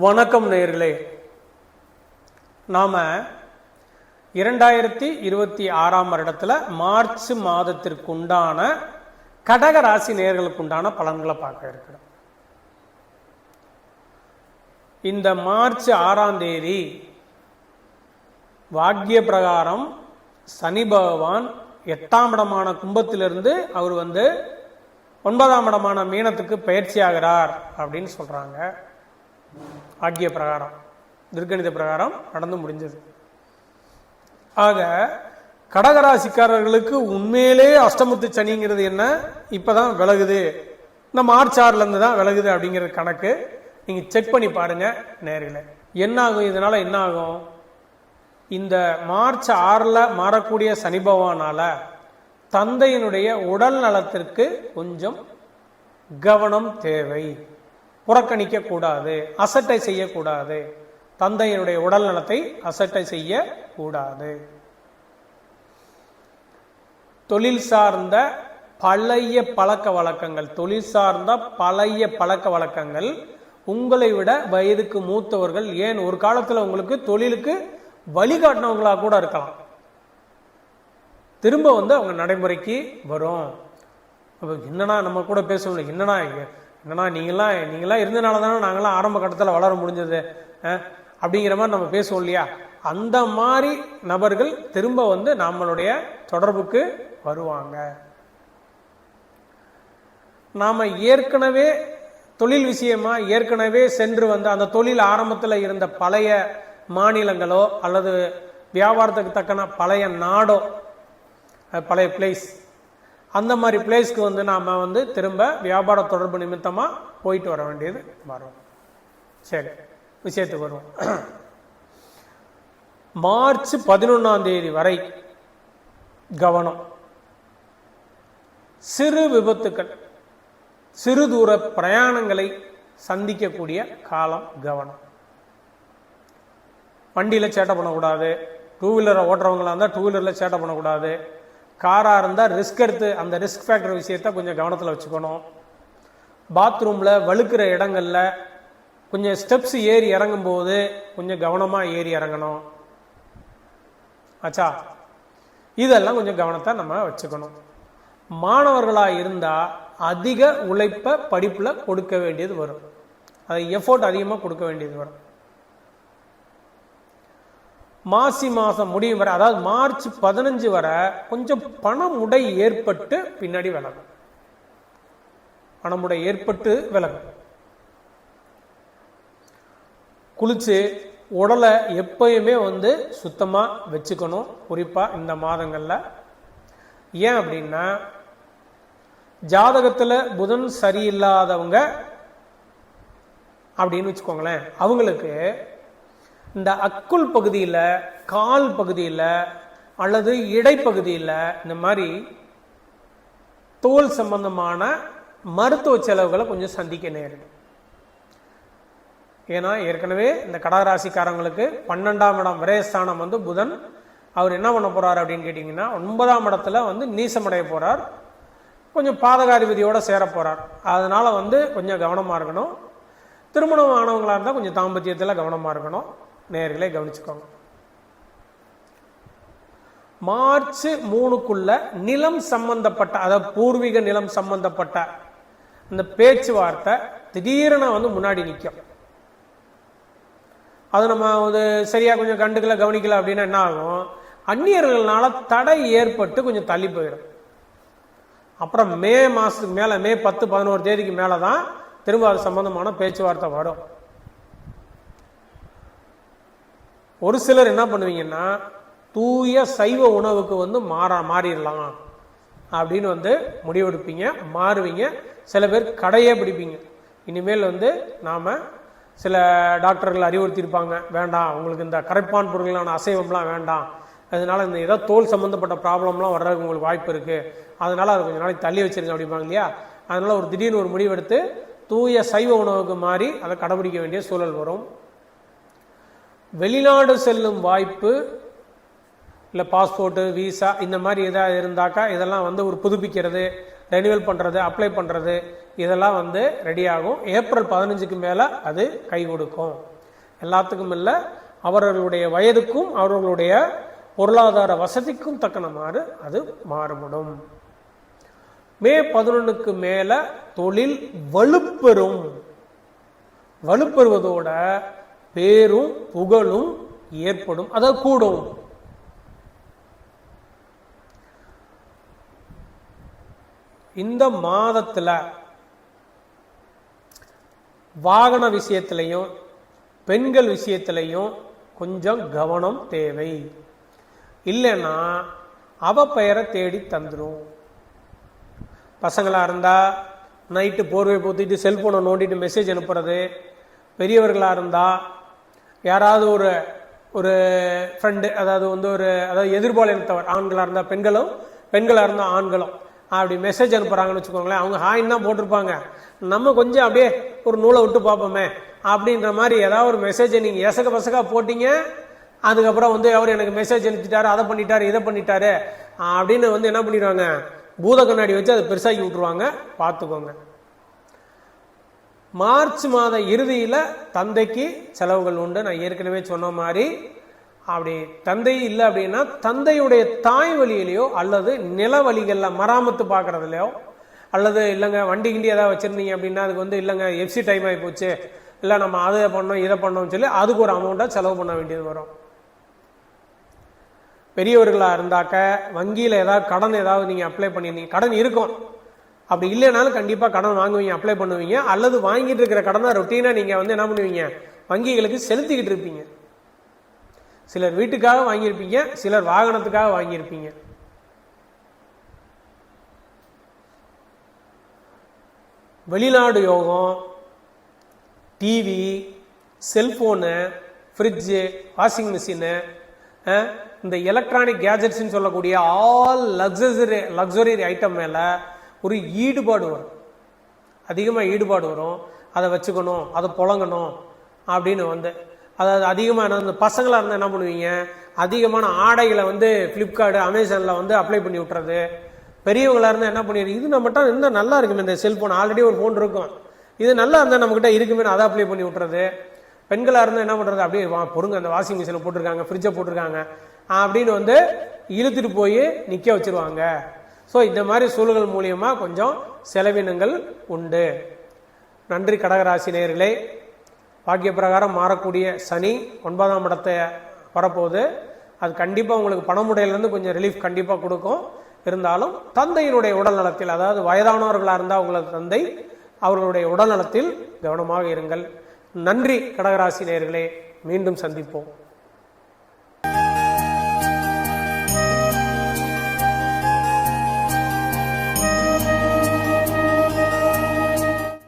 வணக்கம் நேயர்களே. நாம 2026 வருடத்துல மார்ச் மாதத்திற்கு உண்டான கடக ராசி நேயர்களுக்கு உண்டான பலன்களை பார்க்க இருக்கிறோம். இந்த மார்ச் 6ஆம் தேதி வாக்கிய பிரகாரம் சனி பகவான் 8ஆம் இடமான கும்பத்திலிருந்து அவர் 9ஆம் இடமான மீனத்துக்கு பயிற்சி ஆகிறார் அப்படின்னு சொல்றாங்க. ஆகிய பிரகாரம் திருக்கணித பிரகாரம் நடந்து முடிஞ்சது. ஆக கடகராசிக்காரர்களுக்கு உண்மையிலே அஷ்டமத்து சனிங்கிறது என்ன, இப்பதான் விலகுது, இந்த மார்ச் 6ல இருந்து தான் விலகுது அப்படிங்கிற கணக்கு நீங்க செக் பண்ணி பாருங்க நேரில். என்ன ஆகும், இதனால என்ன ஆகும், இந்த மார்ச் 6ல மாறக்கூடிய சனி பகவானால தந்தையினுடைய உடல் நலத்திற்கு கொஞ்சம் கவனம் தேவை. புறக்கணிக்க கூடாது, அசட்டை செய்யக்கூடாது. தந்தையினுடைய உடல் நலத்தை அசட்டை செய்ய கூடாது. தொழில் சார்ந்த பழைய பழக்க வழக்கங்கள், உங்களை விட வயதுக்கு மூத்தவர்கள், ஏன் ஒரு காலத்துல உங்களுக்கு தொழிலுக்கு வழிகாட்டினவங்களா கூட இருக்கலாம், திரும்ப அவங்க நடைமுறைக்கு வரும். என்னன்னா நம்ம கூட பேசணும், என்னன்னா நீங்களாம் இருந்தனால தானே நாங்களாம் ஆரம்ப கட்டத்தில் வளர முடிஞ்சது அப்படிங்கிற மாதிரி நம்ம பேசுவோம் இல்லையா. அந்த மாதிரி நபர்கள் திரும்ப நம்மளுடைய தொடர்புக்கு வருவாங்க. நாம ஏற்கனவே தொழில் விஷயமா சென்று அந்த தொழில் ஆரம்பத்தில் இருந்த பழைய மாநிலங்களோ அல்லது வியாபாரத்துக்கு தக்கன பழைய நாடோ, பழைய பிளேஸ், அந்த மாதிரி பிளேஸ்க்கு நாம திரும்ப வியாபார தொடர்பு நிமித்தமா போயிட்டு வர வேண்டியது வரும். சரி, விஷயத்துக்கு வருவோம். மார்ச் 11ஆம் தேதி வரை கவனம். சிறு விபத்துக்கள், சிறு தூர பிரயாணங்களை சந்திக்கக்கூடிய காலம் கவனம். வண்டியில சேட்டை பண்ணக்கூடாது. டூ வீலரை ஓட்டுறவங்களா இருந்தால் டூ வீலர்ல சேட்டை பண்ணக்கூடாது. காரா இருந்தால் ரிஸ்க் எடுத்து அந்த ரிஸ்க் ஃபேக்டர் விஷயத்த கொஞ்சம் கவனத்தில் வச்சுக்கணும். பாத்ரூம்ல வழுக்கிற இடங்கள்ல கொஞ்சம் ஸ்டெப்ஸ் ஏறி இறங்கும் போது கொஞ்சம் கவனமா ஏறி இறங்கணும். ஆச்சா, இதெல்லாம் கொஞ்சம் கவனத்தை நம்ம வச்சுக்கணும். மாணவர்களா இருந்தா அதிக உழைப்ப படிப்புல கொடுக்க வேண்டியது வரும், அதை எஃபோர்ட் அதிகமா கொடுக்க வேண்டியது வரும். மாசி மாசம் முடியும் வரை, அதாவது மார்ச் 15 வரை கொஞ்சம் பணமுடை ஏற்பட்டு பின்னாடி விலகும். பணமுடை ஏற்பட்டு விலகும். குளிச்சு உடலை எப்பயுமே சுத்தமா வச்சுக்கணும், குறிப்பா இந்த மாதங்கள்ல. ஏன் அப்படின்னா, ஜாதகத்துல புதன் சரியில்லாதவங்க அப்படின்னு வச்சுக்கோங்களேன், அவங்களுக்கு இந்த அக்குள் பகுதியில், கால் பகுதியில் அல்லது இடைப்பகுதியில் இந்த மாதிரி தோல் சம்பந்தமான மருத்துவ செலவுகளை கொஞ்சம் சந்திக்க நேரிடும். ஏன்னா ஏற்கனவே இந்த கடகராசிக்காரங்களுக்கு 12ஆம் இடம் விரயஸ்தானம் புதன், அவர் என்ன பண்ண போறார் அப்படின்னு கேட்டீங்கன்னா, 9ஆம் இடத்துல நீசமடைய போறார், கொஞ்சம் பாதகாதிபதியோட சேர போறார். அதனால கொஞ்சம் கவனமா இருக்கணும். திருமணம் ஆனவங்களா இருந்தால் கொஞ்சம் தாம்பத்தியத்தில் கவனமா இருக்கணும். நேயர்களே கவனிச்சுக்கோங்க. மார்ச் 3க்குள்ள நிலம் சம்பந்தப்பட்ட, அதாவது பூர்வீக நிலம் சம்பந்தப்பட்ட இந்த பேச்சுவார்த்தை திடீரென முன்னாடி நிற்கும். அது நம்ம சரியா கொஞ்சம் கண்டுக்கல கவனிக்கல அப்படின்னா என்ன ஆகும், அந்நியர்களால தடை ஏற்பட்டு கொஞ்சம் தள்ளி போயிடும். அப்புறம் மே மாசத்துக்கு மேல, மே 10-11 தேதிக்கு மேலதான் திரும்ப அது சம்பந்தமான பேச்சுவார்த்தை வரும். ஒரு சிலர் என்ன பண்ணுவீங்கன்னா, தூய சைவ உணவுக்கு மாறிடலாம் அப்படின்னு முடிவெடுப்பீங்க, மாறுவீங்க. சில பேர் கடையே பிடிப்பீங்க. இனிமேல் நாம சில டாக்டர்கள் அறிவுறுத்தியிருப்பாங்க, வேண்டாம் உங்களுக்கு இந்த கரைப்பான் பொருட்களான அசைவம்லாம் வேண்டாம், அதனால இந்த ஏதோ தோல் சம்பந்தப்பட்ட ப்ராப்ளம்லாம் வர்றதுக்கு உங்களுக்கு வாய்ப்பு இருக்கு, அதனால அதை கொஞ்சம் நாளைக்கு தள்ளி வச்சிருங்க அப்படிம்பாங்க இல்லையா. அதனால திடீர்னு ஒரு முடிவெடுத்து தூய சைவ உணவுக்கு மாறி அதை கடைபிடிக்க வேண்டிய சூழல் வரும். வெளிநாடு செல்லும் வாய்ப்பு, இல்லை பாஸ்போர்ட்டு, விசா இந்த மாதிரி ஏதாவது இருந்தாக்கா இதெல்லாம் ஒரு புதுப்பிக்கிறது, ரெனிவல் பண்றது, அப்ளை பண்றது, இதெல்லாம் ரெடி ஆகும். ஏப்ரல் 15க்கு மேல அது கை கொடுக்கும். எல்லாத்துக்கும் இல்லை, அவர்களுடைய வயதுக்கும் அவர்களுடைய பொருளாதார வசதிக்கும் தக்கனமாறு அது மாறுபடும். மே 11க்கு மேல தொழில் வலுப்பெறும். வலுப்பெறுவதோட பேரும் புகழும் ஏற்படும், அதாவது கூடும். இந்த மாதத்துல வாகன விஷயத்திலையும் பெண்கள் விஷயத்திலையும் கொஞ்சம் கவனம் தேவை. இல்லைன்னா அவ பெயரை தேடி தந்துடும். பசங்களா இருந்தா நைட்டு போர்வை போத்திட்டு செல்போனை நோண்டிட்டு மெசேஜ் அனுப்புறது, பெரியவர்களா இருந்தா யாராவது ஒரு ஃப்ரெண்டு, அதாவது அதாவது எதிர்பாலினத்தவர், ஆண்களா இருந்தா பெண்களும், பெண்களா இருந்தா ஆண்களும் அப்படி மெசேஜ் அனுப்புறாங்கன்னு வச்சுக்கோங்களேன். அவங்க ஹாய்ன்னு தான் போட்டிருப்பாங்க, நம்ம கொஞ்சம் அப்படியே ஒரு நூலை விட்டு பார்ப்போமே அப்படின்ற மாதிரி ஏதாவது ஒரு மெசேஜை நீங்க எசக பசகா போட்டீங்க. அதுக்கப்புறம் அவர் எனக்கு மெசேஜ் அனுப்பிச்சிட்டாரு, அதை பண்ணிட்டாரு, இதை பண்ணிட்டாரு அப்படின்னு என்ன பண்ணிடுவாங்க, பூத கண்ணாடி வச்சு அதை பெருசாக்கி விட்டுருவாங்க. பார்த்துக்கோங்க. மார்ச் மாத இறுதியில தந்தைக்கு செலவுகள் உண்டு. நான் ஏற்கனவே சொன்ன மாதிரி அப்படி தந்தை இல்லை அப்படின்னா தந்தையுடைய தாய் வழியிலையோ அல்லது நில வழிகள்ல மராமத்து பார்க்கறதுலையோ, அல்லது இல்லைங்க வண்டி கிண்டி ஏதாவது வச்சிருந்தீங்க அப்படின்னா அதுக்கு இல்லைங்க எஃப்சி டைம் ஆகி போச்சு, இல்லை நம்ம அதை பண்ணோம் இதை பண்ணோம்னு சொல்லி அதுக்கு ஒரு அமௌண்ட்டை செலவு பண்ண வேண்டியது வரும். பெரியவர்களா இருந்தாக்க வங்கியில ஏதாவது கடன் ஏதாவது நீங்க அப்ளை பண்ணிருந்தீங்க, கடன் இருக்கும், அப்படி இல்லைனாலும் கண்டிப்பா கடன் வாங்குவீங்க, அப்ளை பண்ணுவீங்க. அல்லது வாங்கிட்டு இருக்கிற கடனை ரொட்டீனா நீங்க என்ன பண்ணுவீங்க, வங்கிகளுக்கு செலுத்திக்கிட்டு இருப்பீங்க. சிலர் வீட்டுக்காக வாங்கியிருப்பீங்க, சிலர் வாகனத்துக்காக வாங்கியிருப்பீங்க. வெளிநாடு யோகம், TV, cellphone, fridge, washing machine, இந்த எலக்ட்ரானிக் கேஜெட்ஸ் சொல்லக்கூடிய ஆல் லக்ஸரி ஐட்டம் மேல ஒரு ஈடுபாடு வரும், அதிகமாக ஈடுபாடு வரும். அதை வச்சுக்கணும், அதை புழங்கணும் அப்படின்னு அதாவது அதிகமாக பசங்களாக இருந்தால் என்ன பண்ணுவீங்க, அதிகமான ஆடைகளை ஃப்ளிப்கார்ட், அமேசானில் அப்ளை பண்ணி விட்டுறது. பெரியவங்களா இருந்தால் என்ன பண்ணிடுறீங்க, இது நம்மகிட்ட இருந்தால் நல்லா இருக்குமே, இந்த செல்போன் ஆல்ரெடி ஒரு ஃபோன் இருக்கும், இது நல்லா இருந்தால் நம்மகிட்ட இருக்குமே, அதை அப்ளை பண்ணி விட்டுறது. பெண்களாக இருந்தால் என்ன பண்ணுறது, அப்படியே பொறுங்க அந்த வாஷிங் மிஷினை போட்டிருக்காங்க, ஃப்ரிட்ஜை போட்டிருக்காங்க அப்படின்னு இழுத்துட்டு போய் நிற்க வச்சிருவாங்க. ஸோ இந்த மாதிரி சூழல்கள் மூலியமா கொஞ்சம் செலவினங்கள் உண்டு. நன்றி கடகராசி நேயர்களே. பாக்கிய பிரகாரம் மாறக்கூடிய சனி 9ஆம் இடத்தை வரப்போகுது. அது கண்டிப்பாக உங்களுக்கு பணமுடையிலிருந்து கொஞ்சம் ரிலீஃப் கண்டிப்பாக கொடுக்கும். இருந்தாலும் தந்தையினுடைய உடல் நலத்தில், அதாவது வயதானவர்களாக இருந்தால் உங்களது தந்தை, அவர்களுடைய உடல் நலத்தில் கவனமாக இருங்கள். நன்றி கடகராசி நேயர்களே. மீண்டும் சந்திப்போம்.